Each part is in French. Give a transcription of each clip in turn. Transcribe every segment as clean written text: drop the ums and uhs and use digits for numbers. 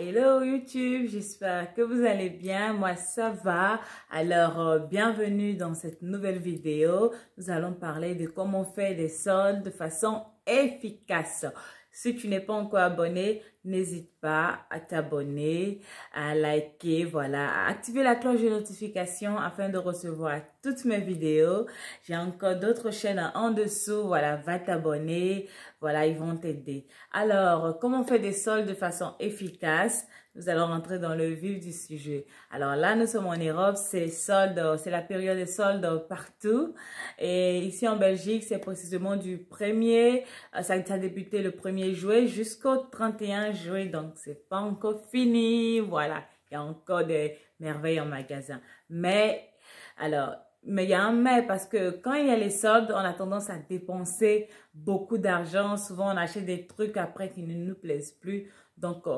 Hello YouTube, j'espère que vous allez bien, moi ça va. Alors bienvenue dans cette nouvelle vidéo. Nous allons parler de comment faire des soldes de façon efficace. Si tu n'es pas encore abonné, n'hésite pas à t'abonner, à liker, voilà, à activer la cloche de notification afin de recevoir toutes mes vidéos. J'ai encore d'autres chaînes en dessous, voilà, va t'abonner, voilà, ils vont t'aider. Alors, comment faire des soldes de façon efficace? Nous allons rentrer dans le vif du sujet. Alors là, nous sommes en Europe, c'est soldes, c'est la période des soldes partout. Et ici en Belgique, c'est précisément du 1er, ça a débuté le 1er juillet jusqu'au 31 juillet. Donc, c'est pas encore fini. Voilà, il y a encore des merveilles en magasin. Mais il y a un mais parce que quand il y a les soldes, on a tendance à dépenser beaucoup d'argent. Souvent, on achète des trucs après qui ne nous plaisent plus. Donc,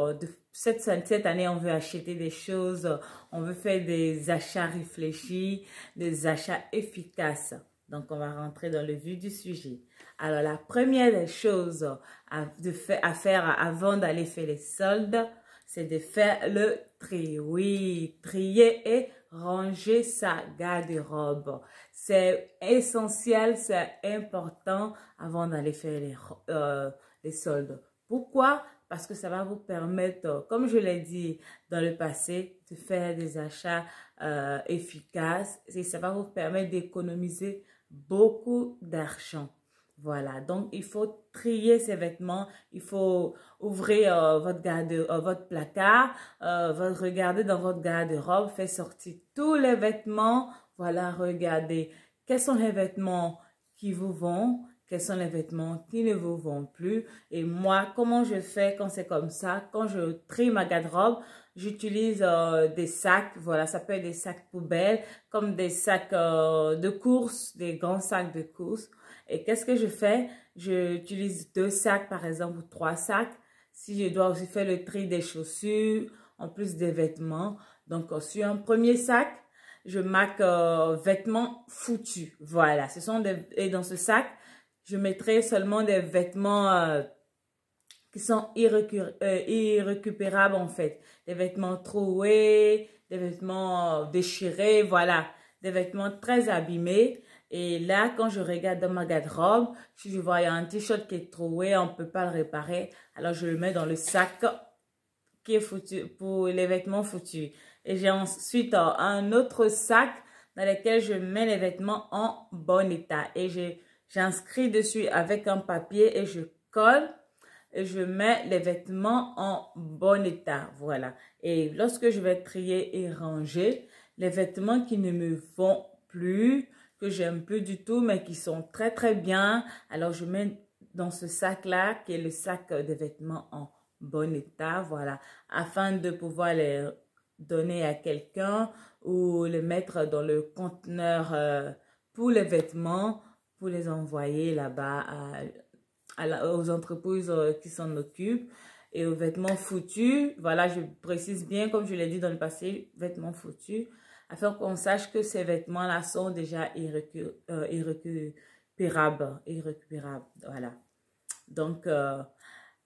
cette année, on veut acheter des choses, on veut faire des achats réfléchis, des achats efficaces. Donc, on va rentrer dans le vif du sujet. Alors, la première des choses à faire avant d'aller faire les soldes, c'est de faire le tri. Oui, trier et ranger sa garde-robe. C'est essentiel, c'est important avant d'aller faire les soldes. Pourquoi? Parce que ça va vous permettre, comme je l'ai dit dans le passé, de faire des achats efficaces et ça va vous permettre d'économiser beaucoup d'argent. Voilà, donc il faut trier ses vêtements, il faut ouvrir votre placard, regarder dans votre garde-robe, faire sortir tous les vêtements. Voilà, regardez quels sont les vêtements qui vous vont, quels sont les vêtements qui ne vous vont plus. Et moi, comment je fais quand c'est comme ça? Quand je trie ma garde-robe, j'utilise des sacs, voilà, ça peut être des sacs poubelles, comme des sacs de course, des grands sacs de course. Et qu'est-ce que je fais? J'utilise 2 sacs, par exemple, ou 3 sacs. Si je dois aussi faire le tri des chaussures, en plus des vêtements. Donc, sur un premier sac, je marque vêtements foutus. Voilà, et dans ce sac, je mettrai seulement des vêtements qui sont irrécupérables en fait. Des vêtements troués, des vêtements déchirés, voilà. Des vêtements très abîmés. Et là, quand je regarde dans ma garde-robe, si je vois il y a un t-shirt qui est troué, on ne peut pas le réparer. Alors, je le mets dans le sac qui est foutu pour les vêtements foutus. Et j'ai ensuite un autre sac dans lequel je mets les vêtements en bon état. Et j'inscris dessus avec un papier et je colle. Et je mets les vêtements en bon état, voilà. Et lorsque je vais trier et ranger, les vêtements qui ne me vont plus, que j'aime plus du tout, mais qui sont très très bien, alors je mets dans ce sac-là, qui est le sac des vêtements en bon état, voilà, afin de pouvoir les donner à quelqu'un ou les mettre dans le conteneur pour les vêtements, pour les envoyer là-bas aux entreprises qui s'en occupent. Et aux vêtements foutus, voilà, je précise bien, comme je l'ai dit dans le passé, vêtements foutus, afin qu'on sache que ces vêtements-là sont déjà irrécupérables, voilà. Donc,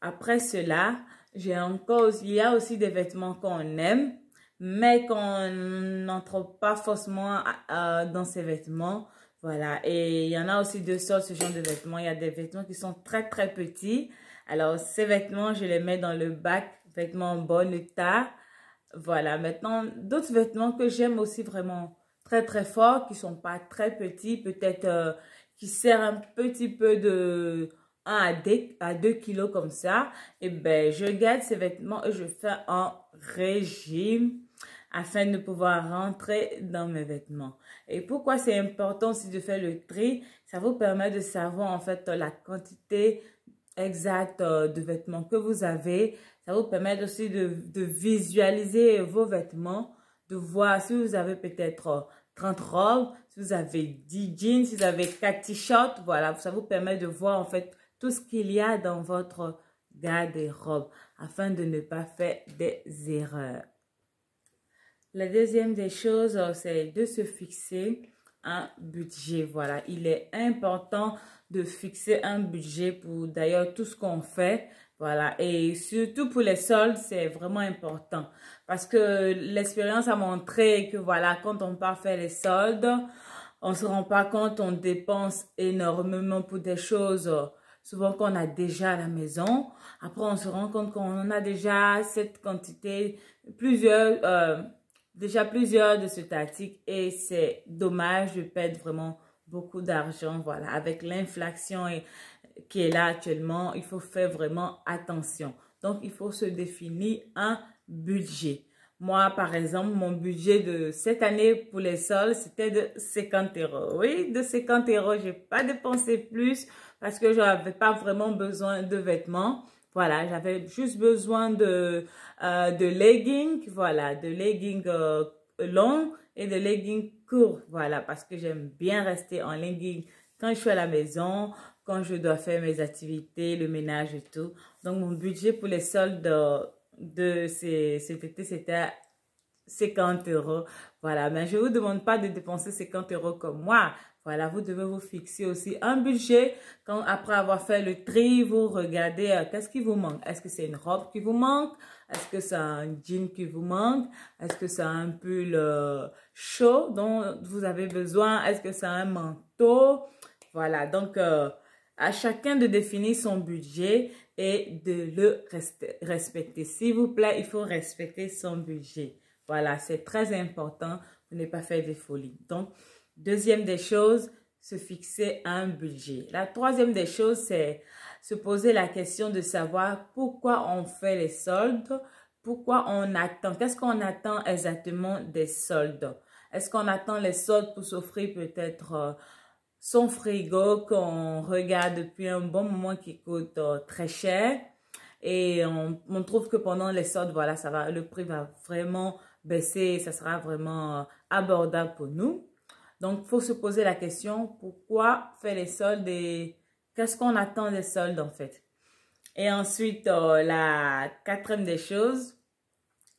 après cela, il y a aussi des vêtements qu'on aime, mais qu'on n'entre pas forcément dans ces vêtements. Voilà, et il y en a aussi deux sortes, ce genre de vêtements. Il y a des vêtements qui sont très très petits. Alors, ces vêtements, je les mets dans le bac, vêtements en bon état. Voilà, maintenant, d'autres vêtements que j'aime aussi vraiment très très fort, qui sont pas très petits, peut-être qui servent un petit peu de 1 à 2 kilos comme ça. Et ben, je garde ces vêtements et je fais un régime afin de pouvoir rentrer dans mes vêtements. Et pourquoi c'est important aussi de faire le tri? Ça vous permet de savoir en fait la quantité exacte de vêtements que vous avez. Ça vous permet aussi de visualiser vos vêtements, de voir si vous avez peut-être 30 robes, si vous avez 10 jeans, si vous avez 4 t-shirts. Voilà, ça vous permet de voir en fait tout ce qu'il y a dans votre garde-robe afin de ne pas faire des erreurs. La deuxième des choses, c'est de se fixer un budget. Voilà, il est important de fixer un budget pour d'ailleurs tout ce qu'on fait. Voilà, et surtout pour les soldes, c'est vraiment important parce que l'expérience a montré que voilà, quand on part faire les soldes, on se rend pas compte, on dépense énormément pour des choses souvent qu'on a déjà à la maison. Après, on se rend compte qu'on a déjà cette quantité, déjà plusieurs de cet article et c'est dommage de perdre vraiment beaucoup d'argent. Voilà, avec l'inflation qui est là actuellement, il faut faire vraiment attention. Donc, il faut se définir un budget. Moi, par exemple, mon budget de cette année pour les soldes, c'était de 50 euros. Oui, de 50 euros, j'ai pas dépensé plus parce que je n'avais pas vraiment besoin de vêtements. Voilà, j'avais juste besoin de leggings, voilà, de leggings longs et de leggings courts, voilà, parce que j'aime bien rester en leggings quand je suis à la maison, quand je dois faire mes activités, le ménage et tout. Donc, mon budget pour les soldes de cet été, c'était 50 euros. Voilà, mais je ne vous demande pas de dépenser 50 euros comme moi. Voilà, vous devez vous fixer aussi un budget. Quand, après avoir fait le tri, vous regardez qu'est-ce qui vous manque. Est-ce que c'est une robe qui vous manque? Est-ce que c'est un jean qui vous manque? Est-ce que c'est un pull chaud dont vous avez besoin? Est-ce que c'est un manteau? Voilà, donc à chacun de définir son budget et de le respecter. S'il vous plaît, il faut respecter son budget. Voilà, c'est très important pour ne pas faire des folies. Donc, deuxième des choses, se fixer un budget. La troisième des choses, c'est se poser la question de savoir pourquoi on fait les soldes, pourquoi on attend, qu'est-ce qu'on attend exactement des soldes. Est-ce qu'on attend les soldes pour s'offrir peut-être son frigo qu'on regarde depuis un bon moment qui coûte très cher et on trouve que pendant les soldes, voilà, le prix va vraiment baisser, ça sera vraiment abordable pour nous. Donc, il faut se poser la question, pourquoi faire les soldes et qu'est-ce qu'on attend des soldes en fait. Et ensuite, la quatrième des choses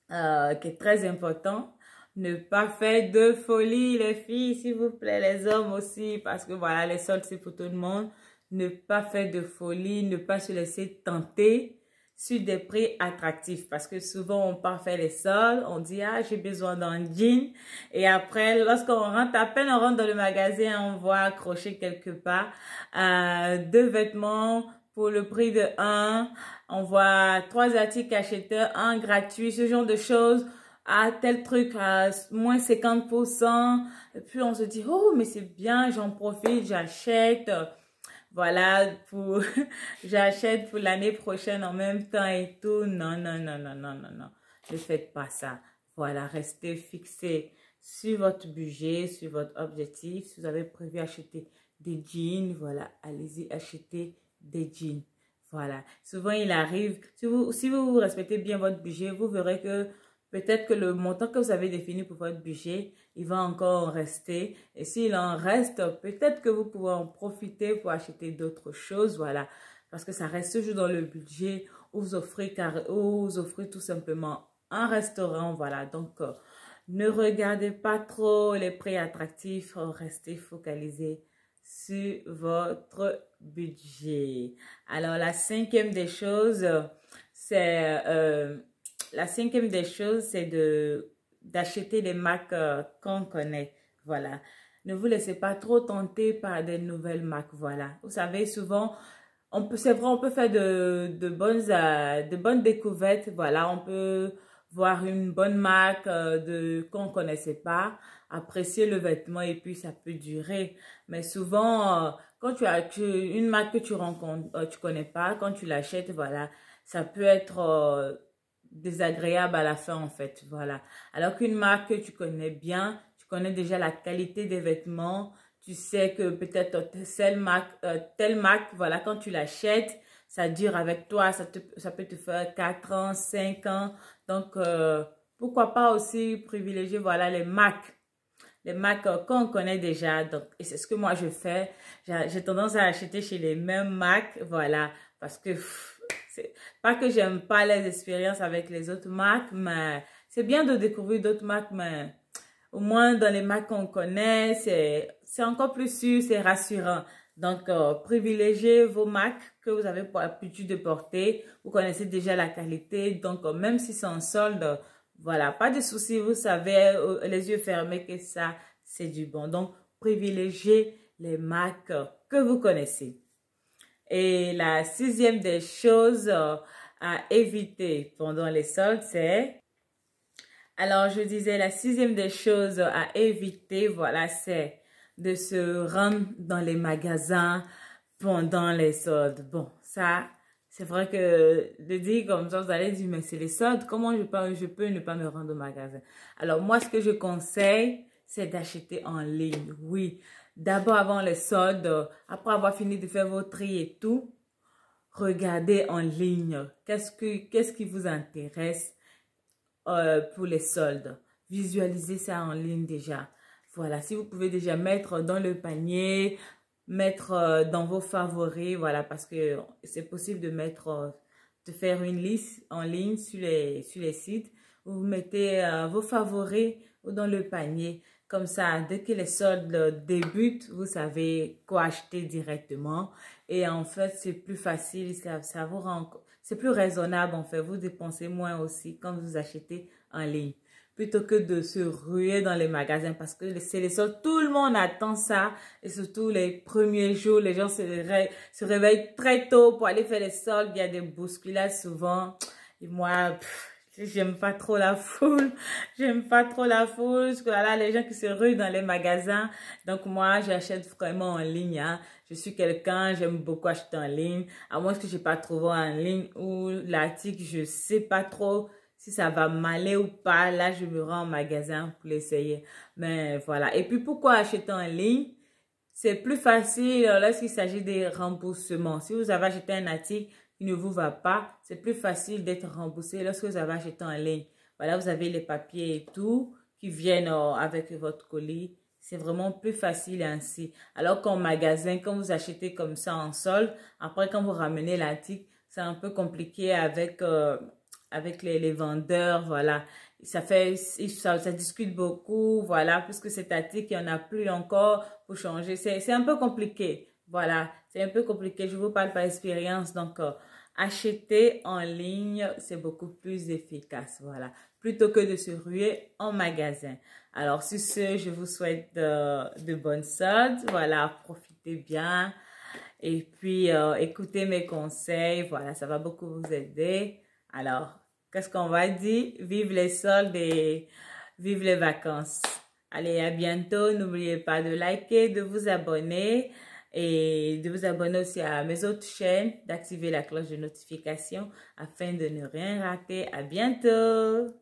qui est très important, ne pas faire de folie, les filles, s'il vous plaît, les hommes aussi, parce que voilà, les soldes, c'est pour tout le monde. Ne pas faire de folie, ne pas se laisser tenter sur des prix attractifs. Parce que souvent, on part faire les soldes, on dit, ah, j'ai besoin d'un jean. Et après, lorsqu'on rentre, à peine on rentre dans le magasin, on voit accrocher quelque part deux vêtements pour le prix de un. On voit 3 articles achetés, un gratuit, ce genre de choses. Ah, tel truc à moins 50%. Et puis, on se dit, oh, mais c'est bien, j'en profite, j'achète. Voilà, j'achète pour l'année prochaine en même temps et tout. Non, non, non, non, non, non, non. Ne faites pas ça. Voilà, restez fixé sur votre budget, sur votre objectif. Si vous avez prévu acheter des jeans, voilà, allez-y acheter des jeans. Voilà. Souvent, il arrive, si vous respectez bien votre budget, vous verrez que peut-être que le montant que vous avez défini pour votre budget, il va encore en rester. Et s'il en reste, peut-être que vous pouvez en profiter pour acheter d'autres choses. Voilà. Parce que ça reste toujours dans le budget où vous offrez tout simplement un restaurant. Voilà. Donc, ne regardez pas trop les prix attractifs. Restez focalisé sur votre budget. Alors, la cinquième des choses, c'est d'acheter les marques qu'on connaît. Voilà. Ne vous laissez pas trop tenter par des nouvelles marques. Voilà. Vous savez, souvent, c'est vrai, on peut faire de bonnes découvertes. Voilà. On peut voir une bonne marque qu'on ne connaissait pas, apprécier le vêtement et puis ça peut durer. Mais souvent, quand tu as une marque que tu rencontres, tu connais pas, quand tu l'achètes, voilà, ça peut être désagréable à la fin en fait, voilà. Alors qu'une marque que tu connais bien, tu connais déjà la qualité des vêtements, tu sais que peut-être telle marque, voilà, quand tu l'achètes, ça dure avec toi, ça peut te faire 4 ans, 5 ans. Donc, pourquoi pas aussi privilégier, voilà, les marques qu'on connaît déjà. Donc, et c'est ce que moi je fais. J'ai tendance à acheter chez les mêmes marques, voilà, parce que c'est pas que j'aime pas les expériences avec les autres marques, mais c'est bien de découvrir d'autres marques, mais au moins dans les marques qu'on connaît, c'est encore plus sûr, c'est rassurant. Donc, privilégiez vos marques que vous avez pour l'habitude de porter. Vous connaissez déjà la qualité. Donc, même si c'est en solde, voilà, pas de souci. Vous savez, les yeux fermés, que ça, c'est du bon. Donc, privilégiez les marques que vous connaissez. Et la sixième des choses à éviter pendant les soldes, c'est... Alors, je disais, la sixième des choses à éviter, voilà, c'est de se rendre dans les magasins pendant les soldes. Bon, ça, c'est vrai que de dire comme ça, vous allez dire, mais c'est les soldes, comment je peux ne pas me rendre au magasin? Alors, moi, ce que je conseille, c'est d'acheter en ligne. Oui, d'abord avant les soldes, après avoir fini de faire votre tri et tout, regardez en ligne. Qu'est-ce qui vous intéresse pour les soldes? Visualisez ça en ligne déjà. Voilà, si vous pouvez déjà mettre dans le panier, mettre dans vos favoris, voilà, parce que c'est possible de mettre, de faire une liste en ligne sur les sites. Vous mettez vos favoris dans le panier. Comme ça, dès que les soldes débutent, vous savez quoi acheter directement. Et en fait, c'est plus facile, ça vous rend, c'est plus raisonnable en fait. Vous dépensez moins aussi quand vous achetez en ligne, plutôt que de se ruer dans les magasins parce que c'est les soldes. Tout le monde attend ça et surtout les premiers jours, les gens se réveillent très tôt pour aller faire les soldes. Il y a des bousculades souvent et moi, j'aime pas trop la foule. J'aime pas trop la foule. Voilà, les gens qui se ruent dans les magasins. Donc moi, j'achète vraiment en ligne. Hein. Je suis quelqu'un, j'aime beaucoup acheter en ligne. À moins que je n'ai pas trouvé en ligne ou l'article, je sais pas trop si ça va m'aller ou pas. Là, je me rends au magasin pour l'essayer. Mais voilà. Et puis, pourquoi acheter en ligne? C'est plus facile lorsqu'il s'agit des remboursements. Si vous avez acheté un article qui ne vous va pas, c'est plus facile d'être remboursé lorsque vous avez acheté en ligne. Voilà, vous avez les papiers et tout qui viennent avec votre colis. C'est vraiment plus facile ainsi. Alors qu'en magasin, quand vous achetez comme ça en solde, après quand vous ramenez l'article, c'est un peu compliqué avec les vendeurs, voilà. Ça discute beaucoup, voilà, puisque cet article, il n'y en a plus encore pour changer. C'est un peu compliqué, voilà. C'est un peu compliqué, je vous parle par expérience, donc acheter en ligne, c'est beaucoup plus efficace, voilà, plutôt que de se ruer en magasin. Alors, sur ce, je vous souhaite de bonnes soldes, voilà, profitez bien. Et puis, écoutez mes conseils, voilà, ça va beaucoup vous aider. Alors, qu'est-ce qu'on va dire? Vive les soldes et vive les vacances. Allez, à bientôt. N'oubliez pas de liker, de vous abonner et de vous abonner aussi à mes autres chaînes, d'activer la cloche de notification afin de ne rien rater. À bientôt.